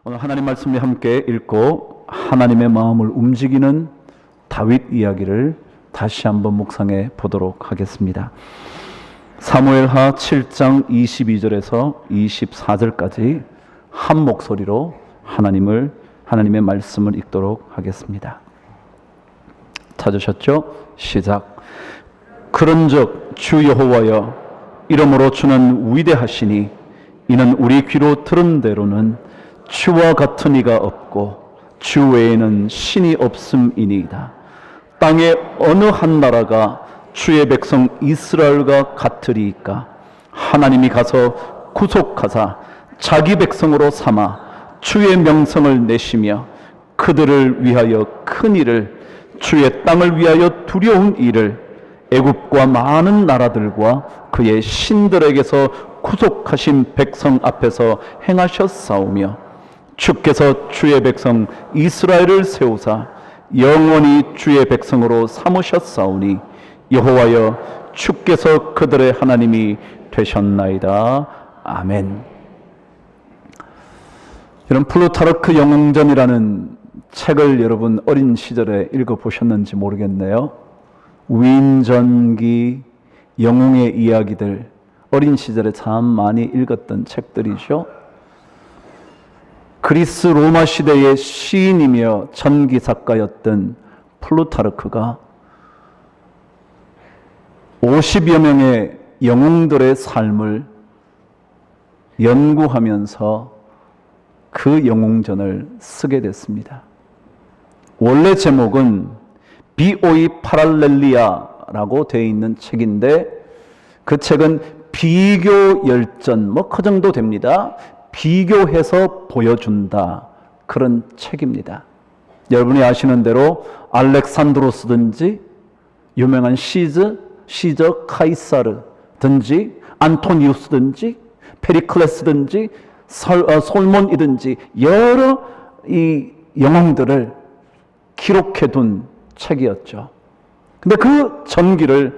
오늘 하나님 말씀을 함께 읽고 하나님의 마음을 움직이는 다윗 이야기를 다시 한번 묵상해 보도록 하겠습니다. 사무엘하 7장 22절에서 24절까지 한 목소리로 하나님의 말씀을 읽도록 하겠습니다. 찾으셨죠? 시작. 그런즉 주 여호와여, 이러므로 주는 위대하시니 이는 우리 귀로 들은 대로는 주와 같은 이가 없고 주 외에는 신이 없음이니이다. 땅의 어느 한 나라가 주의 백성 이스라엘과 같으리이까? 하나님이 가서 구속하사 자기 백성으로 삼아 주의 명성을 내시며 그들을 위하여 큰 일을, 주의 땅을 위하여 두려운 일을 애굽과 많은 나라들과 그의 신들에게서 구속하신 백성 앞에서 행하셨사오며, 주께서 주의 백성 이스라엘을 세우사 영원히 주의 백성으로 삼으셨사오니 여호와여, 주께서 그들의 하나님이 되셨나이다. 아멘. 여러분, 플루타르크 영웅전이라는 책을 여러분 어린 시절에 읽어보셨는지 모르겠네요. 위인전기, 영웅의 이야기들, 어린 시절에 참 많이 읽었던 책들이죠. 그리스 로마 시대의 시인이며 전기작가였던 플루타르크가 50여 명의 영웅들의 삶을 연구하면서 그 영웅전을 쓰게 됐습니다. 원래 제목은 비오이 파랄렐리아라고 되어 있는 책인데, 그 책은 비교 열전, 그 정도 됩니다. 비교해서 보여준다, 그런 책입니다. 여러분이 아시는 대로 알렉산드로스든지 유명한 시저 카이사르든지 안토니우스든지 페리클레스든지 솔몬이든지 여러 이 영웅들을 기록해둔 책이었죠. 근데 그 전기를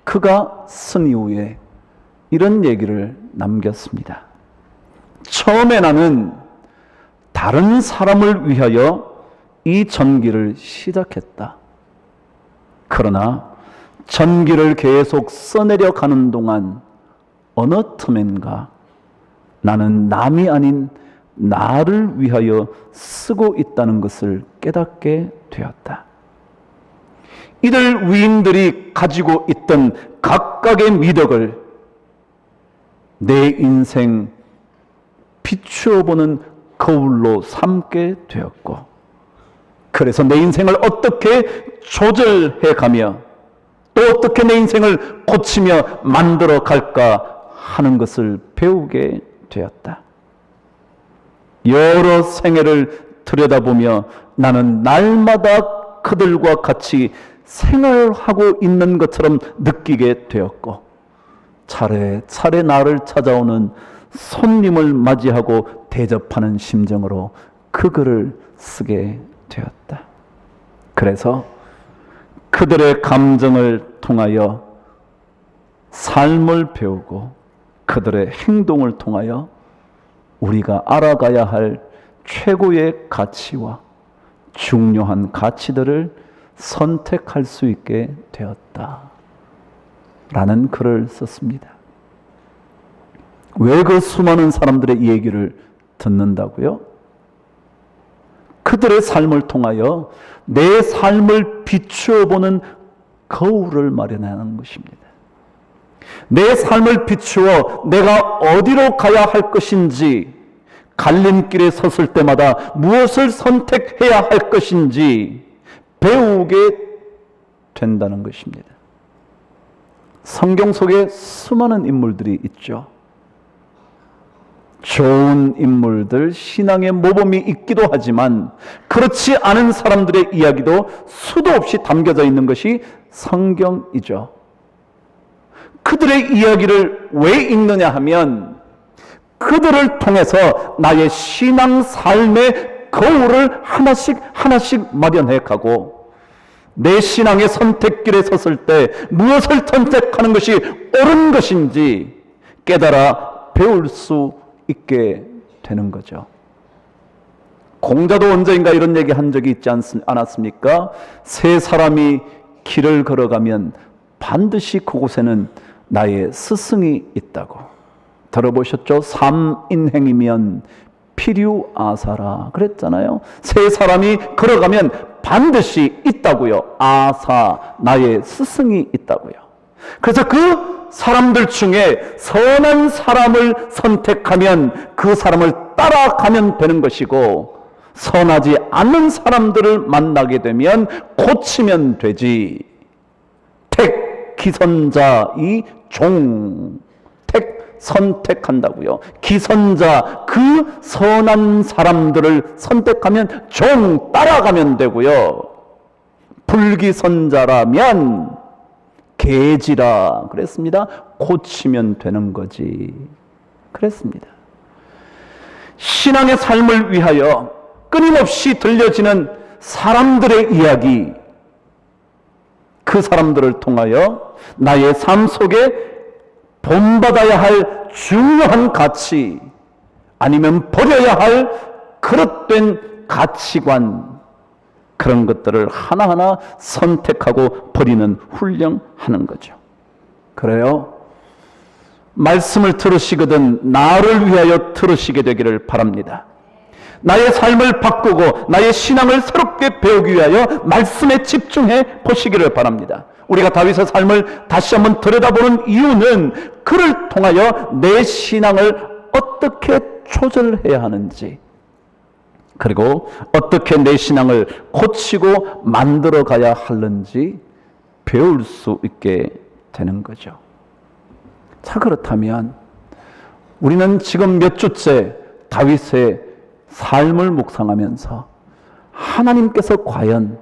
그가 쓴 이후에 이런 얘기를 남겼습니다. 처음에 나는 다른 사람을 위하여 이 전기를 시작했다. 그러나 전기를 계속 써내려 가는 동안 어느 틈엔가 나는 남이 아닌 나를 위하여 쓰고 있다는 것을 깨닫게 되었다. 이들 위인들이 가지고 있던 각각의 미덕을 내 인생 비추어 보는 거울로 삼게 되었고, 그래서 내 인생을 어떻게 조절해 가며 또 어떻게 내 인생을 고치며 만들어 갈까 하는 것을 배우게 되었다. 여러 생애를 들여다보며 나는 날마다 그들과 같이 생활하고 있는 것처럼 느끼게 되었고, 차례차례 나를 찾아오는 손님을 맞이하고 대접하는 심정으로 그 글을 쓰게 되었다. 그래서 그들의 감정을 통하여 삶을 배우고 그들의 행동을 통하여 우리가 알아가야 할 최고의 가치와 중요한 가치들을 선택할 수 있게 되었다 라는 글을 썼습니다. 왜 그 수많은 사람들의 이 얘기를 듣는다고요? 그들의 삶을 통하여 내 삶을 비추어 보는 거울을 마련하는 것입니다. 내 삶을 비추어 내가 어디로 가야 할 것인지, 갈림길에 섰을 때마다 무엇을 선택해야 할 것인지 배우게 된다는 것입니다. 성경 속에 수많은 인물들이 있죠. 좋은 인물들, 신앙의 모범이 있기도 하지만 그렇지 않은 사람들의 이야기도 수도 없이 담겨져 있는 것이 성경이죠. 그들의 이야기를 왜 읽느냐 하면 그들을 통해서 나의 신앙 삶의 거울을 하나씩 마련해 가고, 내 신앙의 선택길에 섰을 때 무엇을 선택하는 것이 옳은 것인지 깨달아 배울 수 있게 되는 거죠. 공자도 언젠가 이런 얘기 한 적이 있지 않았습니까? 세 사람이 길을 걸어가면 반드시 그곳에는 나의 스승이 있다고. 들어보셨죠? 삼인행이면 필유아사라 그랬잖아요. 세 사람이 걸어가면 반드시 있다고요. 아사, 나의 스승이 있다고요. 그래서 그 사람들 중에 선한 사람을 선택하면 그 사람을 따라가면 되는 것이고, 선하지 않는 사람들을 만나게 되면 고치면 되지. 택 기선자 이 종, 택 선택한다고요. 기선자, 그 선한 사람들을 선택하면 종 따라가면 되고요. 불기선자라면 개지라 그랬습니다. 고치면 되는 거지 그랬습니다. 신앙의 삶을 위하여 끊임없이 들려지는 사람들의 이야기, 그 사람들을 통하여 나의 삶 속에 본받아야 할 중요한 가치, 아니면 버려야 할 그릇된 가치관, 그런 것들을 하나하나 선택하고 버리는 훈련하는 거죠. 그래요? 말씀을 들으시거든 나를 위하여 들으시게 되기를 바랍니다. 나의 삶을 바꾸고 나의 신앙을 새롭게 배우기 위하여 말씀에 집중해 보시기를 바랍니다. 우리가 다윗의 삶을 다시 한번 들여다보는 이유는 그를 통하여 내 신앙을 어떻게 조절해야 하는지, 그리고 어떻게 내 신앙을 고치고 만들어 가야 하는지 배울 수 있게 되는 거죠. 자, 그렇다면 우리는 지금 몇 주째 다윗의 삶을 묵상하면서 하나님께서 과연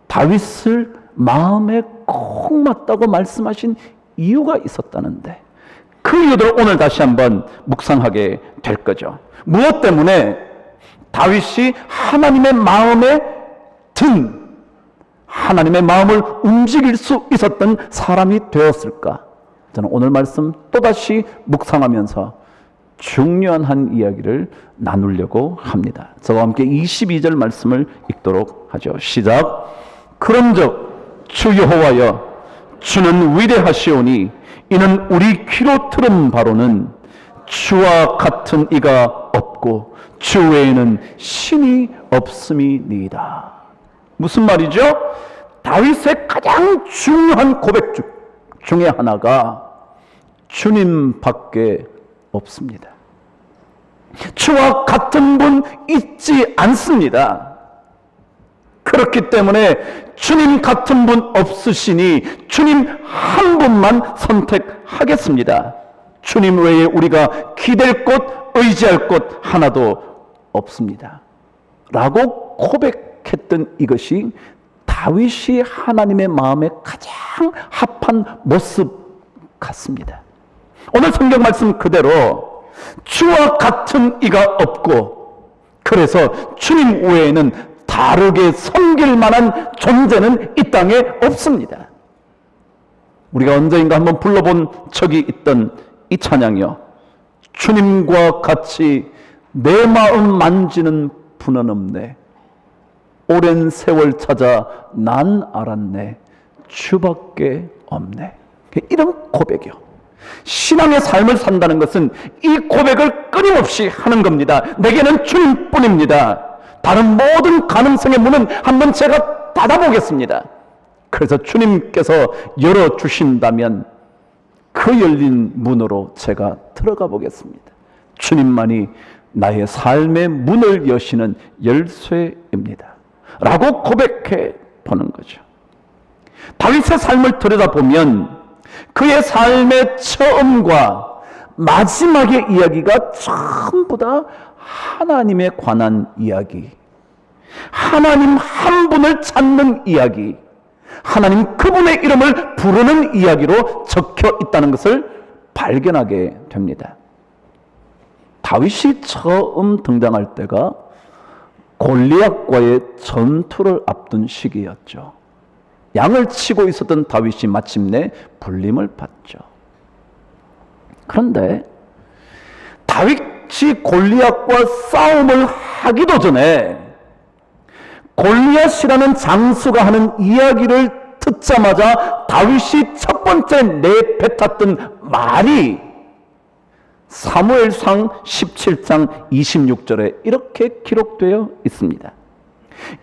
다윗을 마음에 꼭 맞다고 말씀하신 이유가 있었다는데, 그 이유를 오늘 다시 한번 묵상하게 될 거죠. 무엇 때문에 다윗이 하나님의 마음에 든, 하나님의 마음을 움직일 수 있었던 사람이 되었을까? 저는 오늘 말씀 또다시 묵상하면서 중요한 한 이야기를 나누려고 합니다. 저와 함께 22절 말씀을 읽도록 하죠. 시작. 그런즉 주 여호와여, 주는 위대하시오니 이는 우리 귀로 들은 바로는 주와 같은 이가 없고 주 외에는 신이 없음이니이다. 무슨 말이죠? 다윗의 가장 중요한 고백 중에 하나가 주님밖에 없습니다. 주와 같은 분 있지 않습니다. 그렇기 때문에 주님 같은 분 없으시니 주님 한 분만 선택하겠습니다. 주님 외에 우리가 기댈 곳, 의지할 곳 하나도 없습니다. 라고 고백했던 이것이 다윗이 하나님의 마음에 가장 합한 모습 같습니다. 오늘 성경 말씀 그대로 주와 같은 이가 없고, 그래서 주님 외에는 다르게 섬길 만한 존재는 이 땅에 없습니다. 우리가 언제인가 한번 불러본 적이 있던 이 찬양이요. 주님과 같이 내 마음 만지는 분은 없네. 오랜 세월 찾아 난 알았네. 주밖에 없네. 이런 고백이요. 신앙의 삶을 산다는 것은 이 고백을 끊임없이 하는 겁니다. 내게는 주님뿐입니다. 다른 모든 가능성의 문은 한번 제가 닫아보겠습니다. 그래서 주님께서 열어주신다면 그 열린 문으로 제가 들어가 보겠습니다. 주님만이 나의 삶의 문을 여시는 열쇠입니다. 라고 고백해 보는 거죠. 다윗의 삶을 들여다보면 그의 삶의 처음과 마지막의 이야기가 전부 다 하나님에 관한 이야기, 하나님 한 분을 찾는 이야기, 하나님 그분의 이름을 부르는 이야기로 적혀 있다는 것을 발견하게 됩니다. 다윗이 처음 등장할 때가 골리앗과의 전투를 앞둔 시기였죠. 양을 치고 있었던 다윗이 마침내 불림을 받죠. 그런데 다윗 일찍이 골리앗과 싸움을 하기도 전에 골리앗이라는 장수가 하는 이야기를 듣자마자 다윗이 첫 번째 내뱉었던 말이 사무엘상 17장 26절에 이렇게 기록되어 있습니다.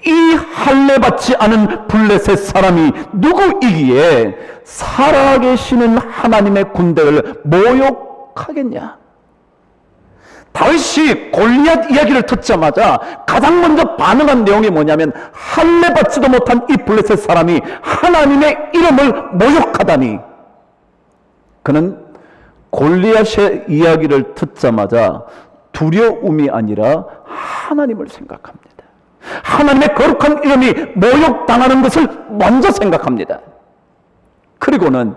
이 할례 받지 않은 블레셋 사람이 누구이기에 살아계시는 하나님의 군대를 모욕하겠냐? 다윗이 골리앗 이야기를 듣자마자 가장 먼저 반응한 내용이 뭐냐면, 할례 받지도 못한 이 블레셋 사람이 하나님의 이름을 모욕하다니. 그는 골리앗의 이야기를 듣자마자 두려움이 아니라 하나님을 생각합니다. 하나님의 거룩한 이름이 모욕당하는 것을 먼저 생각합니다. 그리고는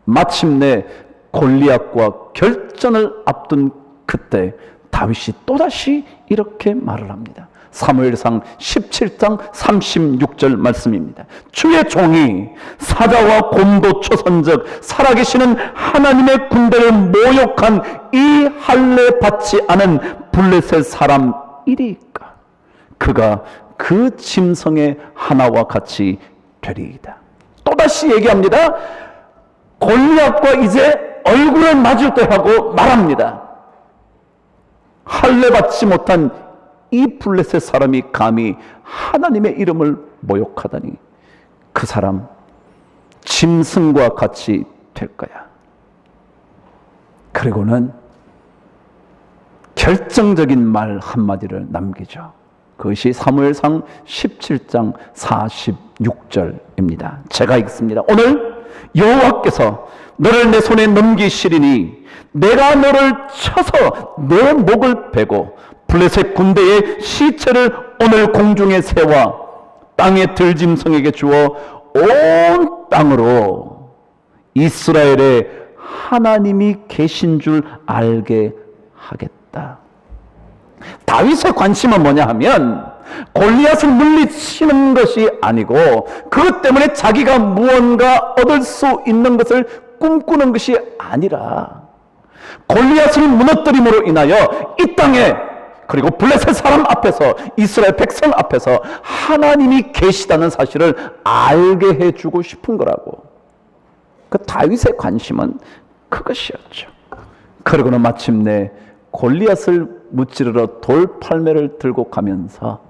마침내 골리앗과 결전을 앞둔 그때 다윗이 또다시 이렇게 말을 합니다. 사무엘상 17장 36절 말씀입니다. 주의 종이 사자와 곰도 초선적 살아계시는 하나님의 군대를 모욕한 이 할례 받지 않은 블레셋 사람이리까 그가 그 짐승의 하나와 같이 되리이다. 또다시 얘기합니다. 골리앗과 이제 얼굴을 마주 대하고 말합니다. 할례 받지 못한 이 블레셋 사람이 감히 하나님의 이름을 모욕하다니 그 사람 짐승과 같이 될 거야. 그리고는 결정적인 말 한마디를 남기죠. 그것이 사무엘상 17장 46절입니다. 제가 읽습니다. 오늘 여호와께서 너를 내 손에 넘기시리니 내가 너를 쳐서 내 목을 베고 블레셋 군대의 시체를 오늘 공중에 세워 땅의 들짐승에게 주어 온 땅으로 이스라엘의 하나님이 계신 줄 알게 하겠다. 다윗의 관심은 뭐냐 하면 골리앗을 물리치는 것이 아니고 그것 때문에 자기가 무언가 얻을 수 있는 것을 꿈꾸는 것이 아니라 골리앗을 무너뜨림으로 인하여 이 땅에 그리고 블레셋 사람 앞에서 이스라엘 백성 앞에서 하나님이 계시다는 사실을 알게 해주고 싶은 거라고. 그 다윗의 관심은 그것이었죠. 그리고는 마침내 골리앗을 무찌르러 돌팔매를 들고 가면서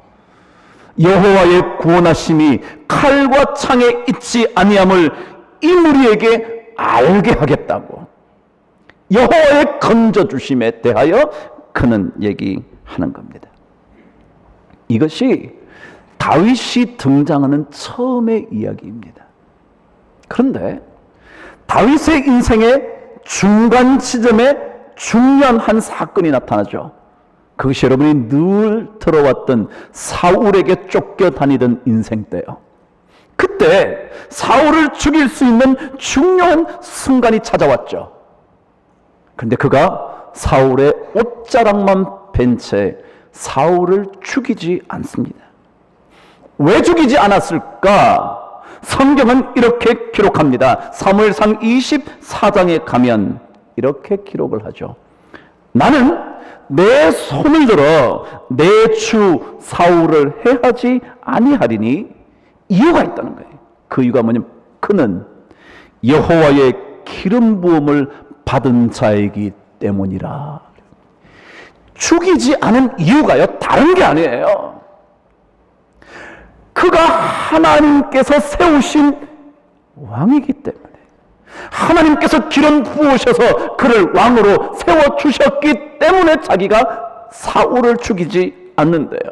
여호와의 구원하심이 칼과 창에 있지 아니함을 이 무리에게 알게 하겠다고 여호와의 건져주심에 대하여 그는 얘기하는 겁니다. 이것이 다윗이 등장하는 처음의 이야기입니다. 그런데 다윗의 인생의 중간 지점에 중요한 한 사건이 나타나죠. 그것이 여러분이 늘 들어왔던 사울에게 쫓겨다니던 인생 때요. 그때 사울을 죽일 수 있는 중요한 순간이 찾아왔죠. 그런데 그가 사울의 옷자락만 벤 채 사울을 죽이지 않습니다. 왜 죽이지 않았을까? 성경은 이렇게 기록합니다. 사무엘상 24장에 가면 이렇게 기록을 하죠. 나는 내 손을 들어 내 주 사울을 해하지 아니하리니 이유가 있다는 거예요. 그 이유가 뭐냐면 그는 여호와의 기름 부음을 받은 자이기 때문이라. 죽이지 않은 이유가요 다른 게 아니에요. 그가 하나님께서 세우신 왕이기 때문에 하나님께서 기름 부으셔서 그를 왕으로 세워주셨기 때문에 자기가 사울을 죽이지 않는데요.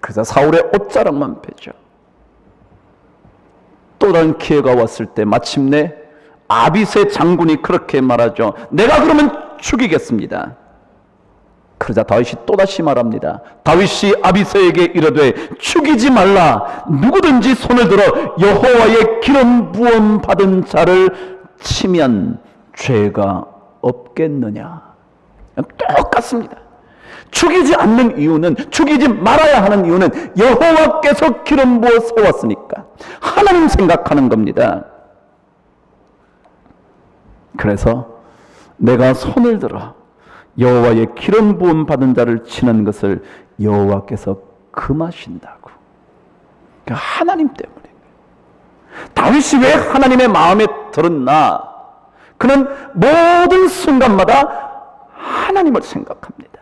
그래서 사울의 옷자락만 베죠. 또 다른 기회가 왔을 때 마침내 아비새 장군이 그렇게 말하죠. 내가 그러면 죽이겠습니다. 그러자 다윗이 또다시 말합니다. 다윗이 아비새에게 이르되 죽이지 말라. 누구든지 손을 들어 여호와의 기름 부음 받은 자를 치면 죄가 없겠느냐. 똑같습니다. 죽이지 않는 이유는, 죽이지 말아야 하는 이유는 여호와께서 기름 부어 세웠으니까 하나님 생각하는 겁니다. 그래서 내가 손을 들어 여호와의 기름 부음 받은 자를 치는 것을 여호와께서 금하신다고. 그러니까 하나님 때문에. 다윗이 왜 하나님의 마음에 들었나? 그는 모든 순간마다 하나님을 생각합니다.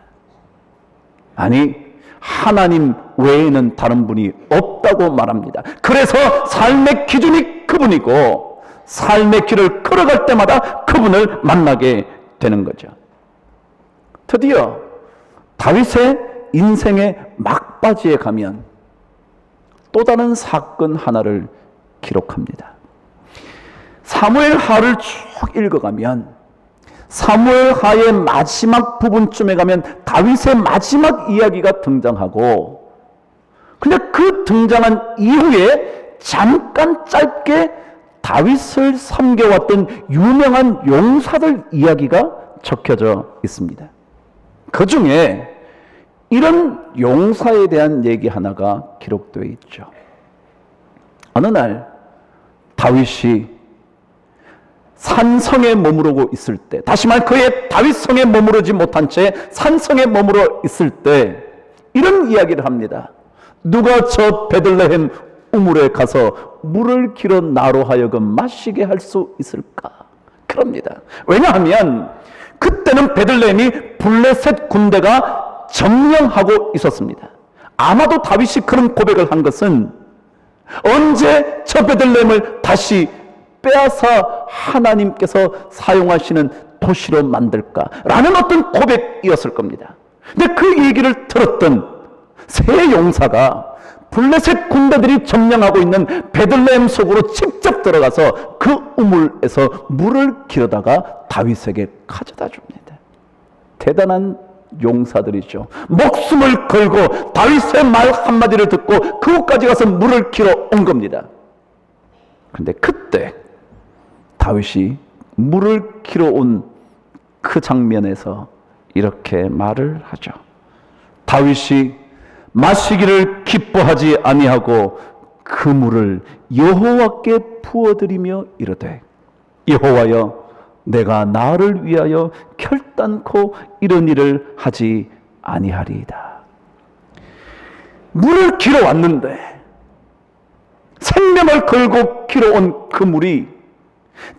아니, 하나님 외에는 다른 분이 없다고 말합니다. 그래서 삶의 기준이 그분이고 삶의 길을 걸어갈 때마다 그분을 만나게 되는 거죠. 드디어 다윗의 인생의 막바지에 가면 또 다른 사건 하나를 기록합니다. 사무엘하를 쭉 읽어가면 사무엘하의 마지막 부분쯤에 가면 다윗의 마지막 이야기가 등장하고, 근데 그 등장한 이후에 잠깐 짧게 다윗을 섬겨왔던 유명한 용사들 이야기가 적혀져 있습니다. 그 중에 이런 용사에 대한 얘기 하나가 기록되어 있죠. 어느 날 다윗이 산성에 머무르고 있을 때, 다시 말 그의 다윗성에 머무르지 못한 채 산성에 머무르 있을 때 이런 이야기를 합니다. 누가 저 베들레헴 우물에 가서 물을 길어 나로 하여금 마시게 할 수 있을까? 그럽니다. 왜냐하면 그때는 베들레헴이 블레셋 군대가 점령하고 있었습니다. 아마도 다윗이 그런 고백을 한 것은 언제 저 베들레헴을 다시 빼앗아 하나님께서 사용하시는 도시로 만들까라는 어떤 고백이었을 겁니다. 근데 그 얘기를 들었던 세 용사가 블레셋 군대들이 점령하고 있는 베들레헴 속으로 직접 들어가서 그 우물에서 물을 길어다가 다윗에게 가져다 줍니다. 대단한 용사들이죠. 목숨을 걸고 다윗의 말 한마디를 듣고 그곳까지 가서 물을 길어 온 겁니다. 그런데 그때 다윗이 물을 길어 온 그 장면에서 이렇게 말을 하죠. 다윗이 마시기를 기뻐하지 아니하고 그 물을 여호와께 부어드리며 이르되, 여호와여, 내가 나를 위하여 결단코 이런 일을 하지 아니하리이다. 물을 길어 왔는데, 생명을 걸고 길어 온 그 물이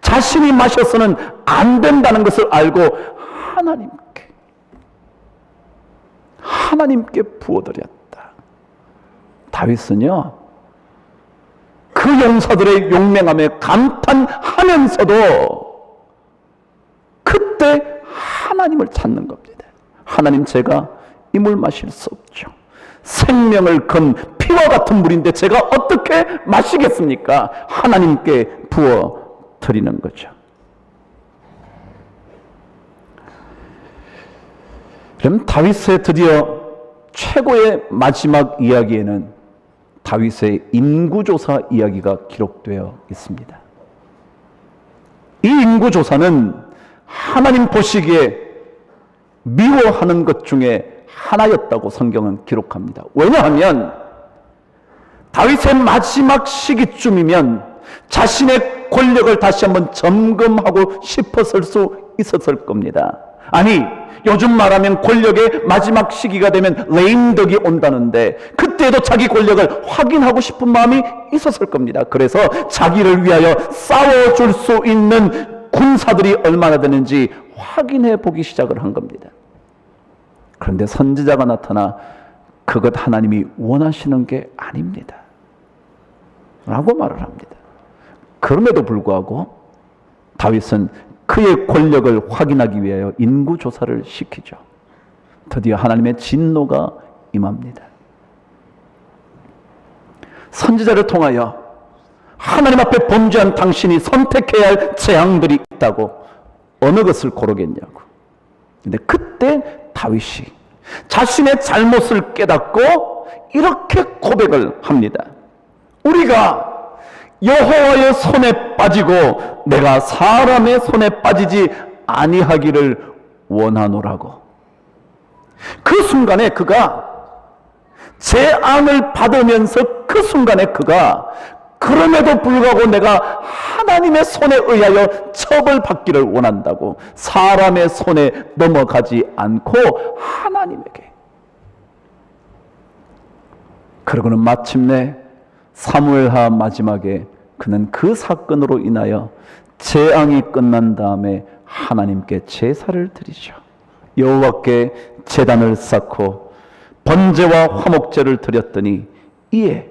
자신이 마셔서는 안 된다는 것을 알고 하나님께 부어드렸다. 다윗은요, 그 용사들의 용맹함에 감탄하면서도 그때 하나님을 찾는 겁니다. 하나님, 제가 이 물 마실 수 없죠. 생명을 건 피와 같은 물인데 제가 어떻게 마시겠습니까? 하나님께 부어 드리는 거죠. 그럼 다윗의 드디어 최고의 마지막 이야기에는 다윗의 인구조사 이야기가 기록되어 있습니다. 이 인구조사는 하나님 보시기에 미워하는 것 중에 하나였다고 성경은 기록합니다. 왜냐하면 다윗의 마지막 시기쯤이면 자신의 권력을 다시 한번 점검하고 싶었을 수 있었을 겁니다. 아니, 요즘 말하면 권력의 마지막 시기가 되면 레임덕이 온다는데 그때도 자기 권력을 확인하고 싶은 마음이 있었을 겁니다. 그래서 자기를 위하여 싸워줄 수 있는 군사들이 얼마나 되는지 확인해 보기 시작을 한 겁니다. 그런데 선지자가 나타나 그것 하나님이 원하시는 게 아닙니다 라고 말을 합니다. 그럼에도 불구하고 다윗은 그의 권력을 확인하기 위하여 인구조사를 시키죠. 드디어 하나님의 진노가 임합니다. 선지자를 통하여 하나님 앞에 범죄한 당신이 선택해야 할 재앙들이 있다고 어느 것을 고르겠냐고. 근데 그때 다윗이 자신의 잘못을 깨닫고 이렇게 고백을 합니다. 우리가 여호와의 손에 빠지고 내가 사람의 손에 빠지지 아니하기를 원하노라고. 그 순간에 그가 재앙을 받으면서 그 순간에 그가 그럼에도 불구하고 내가 하나님의 손에 의하여 처벌받기를 원한다고 사람의 손에 넘어가지 않고 하나님에게. 그러고는 마침내 사무엘하 마지막에 그는 그 사건으로 인하여 재앙이 끝난 다음에 하나님께 제사를 드리죠. 여호와께 제단을 쌓고 번제와 화목제를 드렸더니 이에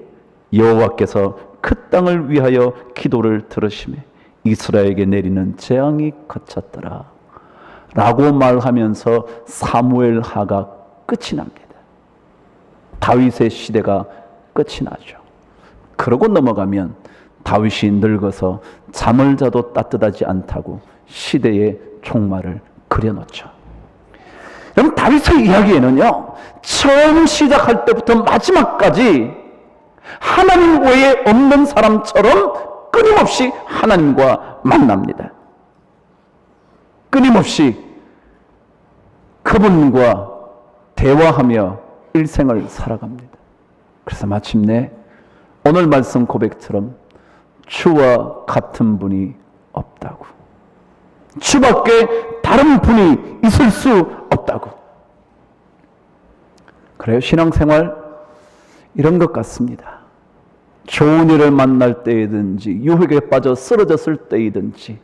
여호와께서 그 땅을 위하여 기도를 들으시매 이스라엘에게 내리는 재앙이 그쳤더라 라고 말하면서 사무엘하가 끝이 납니다. 다윗의 시대가 끝이 나죠. 그러고 넘어가면 다윗이 늙어서 잠을 자도 따뜻하지 않다고 시대의 종말을 그려놓죠. 여러분, 다윗의 이야기에는요, 처음 시작할 때부터 마지막까지 하나님 외에 없는 사람처럼 끊임없이 하나님과 만납니다. 끊임없이 그분과 대화하며 일생을 살아갑니다. 그래서 마침내 오늘 말씀 고백처럼 주와 같은 분이 없다고, 주밖에 다른 분이 있을 수 없다고. 그래요. 신앙생활 이런 것 같습니다. 좋은 일을 만날 때이든지 유혹에 빠져 쓰러졌을 때이든지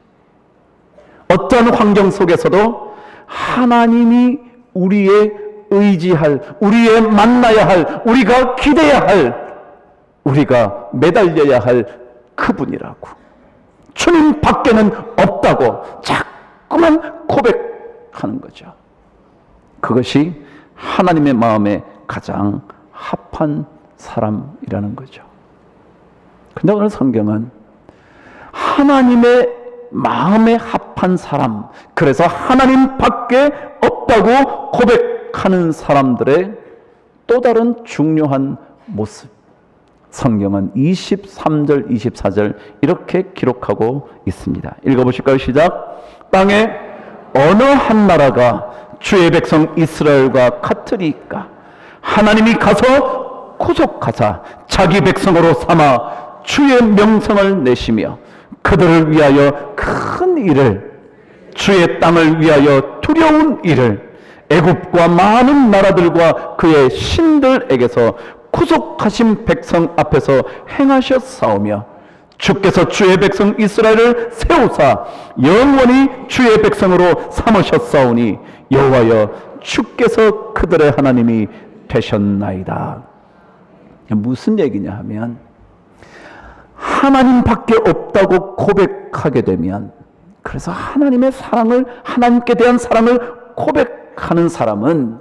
어떤 환경 속에서도 하나님이 우리의 의지할, 우리의 만나야 할, 우리가 기대야 할, 우리가 매달려야 할 그분이라고, 주님 밖에는 없다고 자꾸만 고백하는 거죠. 그것이 하나님의 마음에 가장 합한 사람이라는 거죠. 근데 오늘 성경은 하나님의 마음에 합한 사람, 그래서 하나님 밖에 없다고 고백하는 사람들의 또 다른 중요한 모습, 성경은 23절, 24절 이렇게 기록하고 있습니다. 읽어보실까요? 시작. 땅에 어느 한 나라가 주의 백성 이스라엘과 같으리까? 하나님이 가서 구속하사 자기 백성으로 삼아 주의 명성을 내시며 그들을 위하여 큰 일을, 주의 땅을 위하여 두려운 일을 애굽과 많은 나라들과 그의 신들에게서 구속하신 백성 앞에서 행하셨사오며 주께서 주의 백성 이스라엘을 세우사 영원히 주의 백성으로 삼으셨사오니 여호와여 주께서 그들의 하나님이 되셨나이다. 무슨 얘기냐 하면, 하나님밖에 없다고 고백하게 되면, 그래서 하나님의 사랑을, 하나님께 대한 사랑을 고백하는 사람은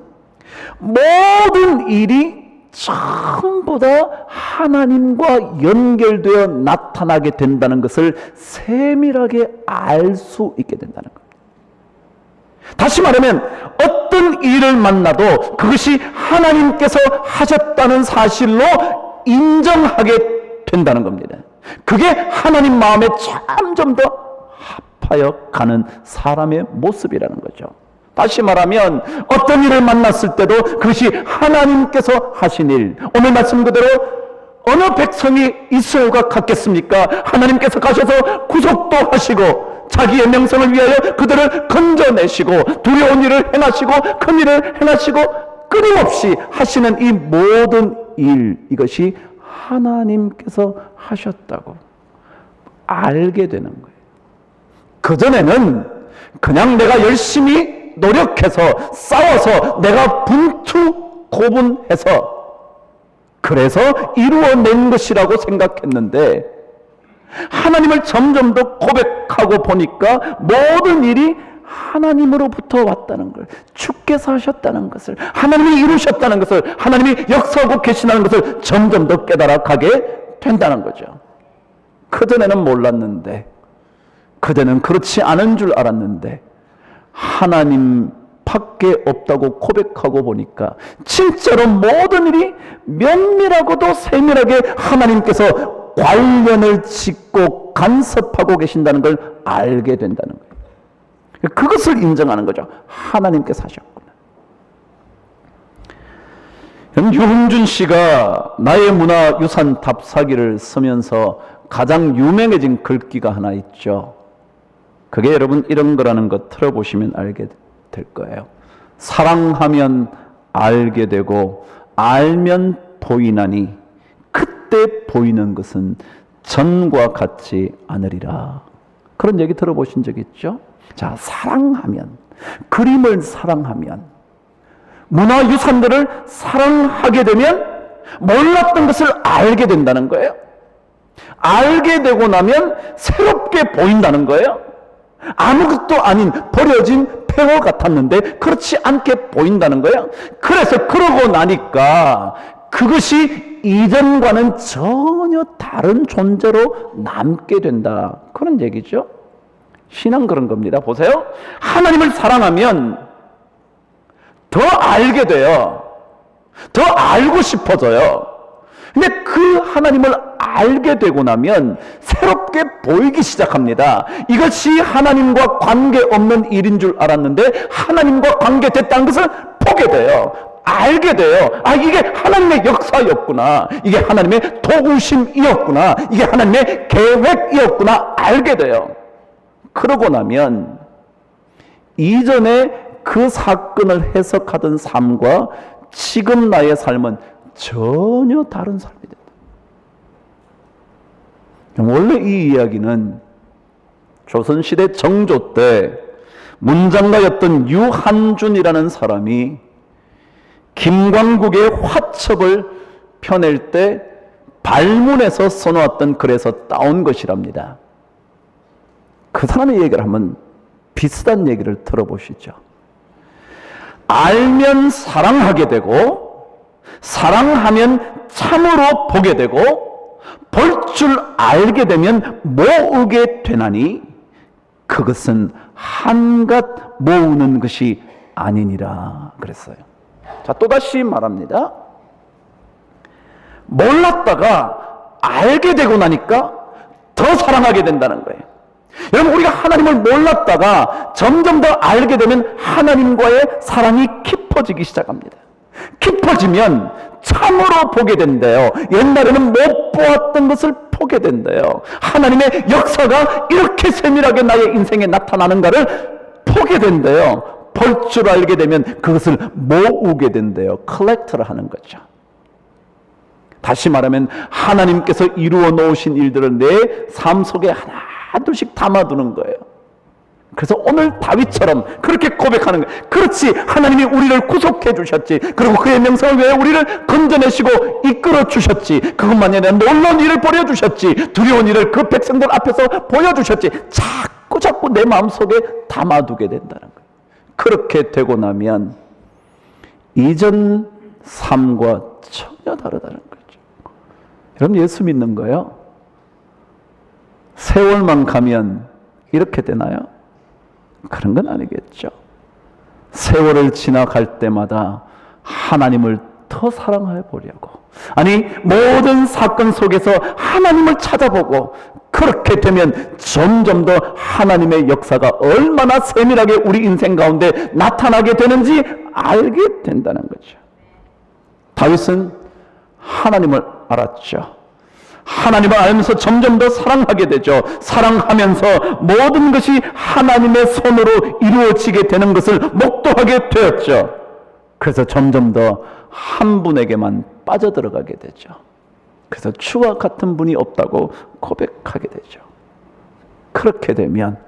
모든 일이 전부 다 하나님과 연결되어 나타나게 된다는 것을 세밀하게 알 수 있게 된다는 겁니다. 다시 말하면 어떤 일을 만나도 그것이 하나님께서 하셨다는 사실로 인정하게 된다는 겁니다. 그게 하나님 마음에 점점 더 합하여 가는 사람의 모습이라는 거죠. 다시 말하면 어떤 일을 만났을 때도 그것이 하나님께서 하신 일, 오늘 말씀 그대로 어느 백성이 이스라엘과 같겠습니까? 하나님께서 가셔서 구속도 하시고 자기의 명성을 위하여 그들을 건져내시고 두려운 일을 행하시고 큰 일을 행하시고 끊임없이 하시는 이 모든 일, 이것이 하나님께서 하셨다고 알게 되는 거예요. 그전에는 그냥 내가 열심히 노력해서 싸워서 내가 분투 고분해서 그래서 이루어낸 것이라고 생각했는데, 하나님을 점점 더 고백하고 보니까 모든 일이 하나님으로부터 왔다는 걸, 주께서 하셨다는 것을, 하나님이 이루셨다는 것을, 하나님이 역사하고 계시다는 것을 점점 더 깨달아가게 된다는 거죠. 그전에는 몰랐는데, 그전에는 그렇지 않은 줄 알았는데, 하나님 밖에 없다고 고백하고 보니까 진짜로 모든 일이 면밀하고도 세밀하게 하나님께서 관련을 짓고 간섭하고 계신다는 걸 알게 된다는 거예요. 그것을 인정하는 거죠. 하나님께서 하셨구나. 유흥준 씨가 나의 문화유산 답사기를 쓰면서 가장 유명해진 글귀가 하나 있죠. 그게 여러분 이런 거라는 거 들어보시면 알게 될 거예요. 사랑하면 알게 되고 알면 보이나니 그때 보이는 것은 전과 같지 않으리라. 그런 얘기 들어보신 적 있죠? 자, 사랑하면, 그림을 사랑하면, 문화유산들을 사랑하게 되면 몰랐던 것을 알게 된다는 거예요. 알게 되고 나면 새롭게 보인다는 거예요. 아무것도 아닌 버려진 폐허 같았는데 그렇지 않게 보인다는 거예요. 그래서 그러고 나니까 그것이 이전과는 전혀 다른 존재로 남게 된다. 그런 얘기죠. 신앙 그런 겁니다. 보세요. 하나님을 사랑하면 더 알게 돼요. 더 알고 싶어져요. 근데 그 하나님을 알게 되고 나면 새롭게 보이기 시작합니다. 이것이 하나님과 관계없는 일인 줄 알았는데 하나님과 관계됐다는 것을 보게 돼요. 알게 돼요. 아, 이게 하나님의 역사였구나. 이게 하나님의 도우심이었구나. 이게 하나님의 계획이었구나. 알게 돼요. 그러고 나면 이전에 그 사건을 해석하던 삶과 지금 나의 삶은 전혀 다른 삶이 된다. 원래 이 이야기는 조선시대 정조 때 문장가였던 유한준이라는 사람이 김광국의 화첩을 펴낼 때 발문에서 써놓았던 글에서 따온 것이랍니다. 그 사람의 얘기를 한번 비슷한 얘기를 들어보시죠. 알면 사랑하게 되고 사랑하면 참으로 보게 되고 볼 줄 알게 되면 모으게 되나니 그것은 한갓 모으는 것이 아니니라 그랬어요. 자, 또다시 말합니다. 몰랐다가 알게 되고 나니까 더 사랑하게 된다는 거예요. 여러분, 우리가 하나님을 몰랐다가 점점 더 알게 되면 하나님과의 사랑이 깊어지기 시작합니다. 깊어지면 참으로 보게 된대요. 옛날에는 못 보았던 것을 보게 된대요. 하나님의 역사가 이렇게 세밀하게 나의 인생에 나타나는가를 보게 된대요. 볼 줄 알게 되면 그것을 모으게 된대요. 컬렉트를 하는 거죠. 다시 말하면 하나님께서 이루어 놓으신 일들을 내 삶 속에 하나 둘씩 담아두는 거예요. 그래서 오늘 다윗처럼 그렇게 고백하는 거예요. 그렇지, 하나님이 우리를 구속해 주셨지. 그리고 그의 명성을 위해 우리를 건져내시고 이끌어 주셨지. 그것만이 아니라 놀라운 일을 벌여주셨지. 두려운 일을 그 백성들 앞에서 보여주셨지. 자꾸 내 마음속에 담아두게 된다는 거예요. 그렇게 되고 나면 이전 삶과 전혀 다르다는 거죠. 여러분, 예수 믿는 거요? 세월만 가면 이렇게 되나요? 그런 건 아니겠죠. 세월을 지나갈 때마다 하나님을 더 사랑해 보려고, 아니 모든 사건 속에서 하나님을 찾아보고, 그렇게 되면 점점 더 하나님의 역사가 얼마나 세밀하게 우리 인생 가운데 나타나게 되는지 알게 된다는 거죠. 다윗은 하나님을 알았죠. 하나님을 알면서 점점 더 사랑하게 되죠. 사랑하면서 모든 것이 하나님의 손으로 이루어지게 되는 것을 목도하게 되었죠. 그래서 점점 더 한 분에게만 빠져들어가게 되죠. 그래서 주와 같은 분이 없다고 고백하게 되죠. 그렇게 되면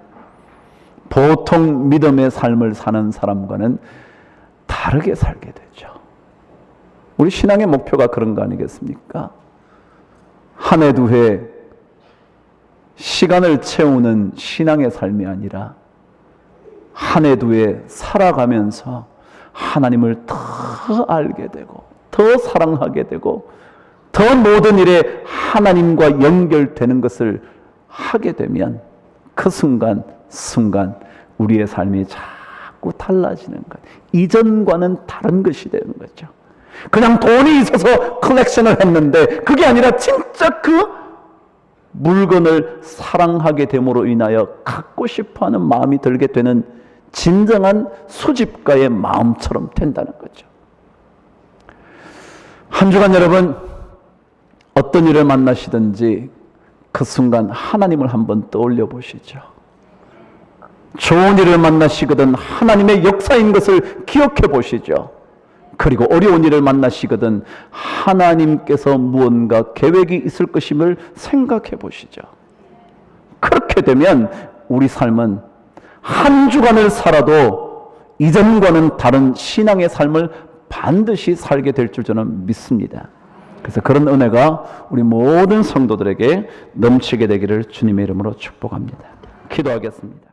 보통 믿음의 삶을 사는 사람과는 다르게 살게 되죠. 우리 신앙의 목표가 그런 거 아니겠습니까? 한 해 두 해 시간을 채우는 신앙의 삶이 아니라 한 해 두 해 살아가면서 하나님을 더 알게 되고 더 사랑하게 되고 더 모든 일에 하나님과 연결되는 것을 하게 되면 그 순간 우리의 삶이 자꾸 달라지는 것, 이전과는 다른 것이 되는 거죠. 그냥 돈이 있어서 컬렉션을 했는데 그게 아니라 진짜 그 물건을 사랑하게 됨으로 인하여 갖고 싶어하는 마음이 들게 되는 진정한 수집가의 마음처럼 된다는 거죠. 한 주간 여러분 어떤 일을 만나시든지 그 순간 하나님을 한번 떠올려 보시죠. 좋은 일을 만나시거든 하나님의 역사인 것을 기억해 보시죠. 그리고 어려운 일을 만나시거든 하나님께서 무언가 계획이 있을 것임을 생각해 보시죠. 그렇게 되면 우리 삶은 한 주간을 살아도 이전과는 다른 신앙의 삶을 반드시 살게 될 줄 저는 믿습니다. 그래서 그런 은혜가 우리 모든 성도들에게 넘치게 되기를 주님의 이름으로 축복합니다. 기도하겠습니다.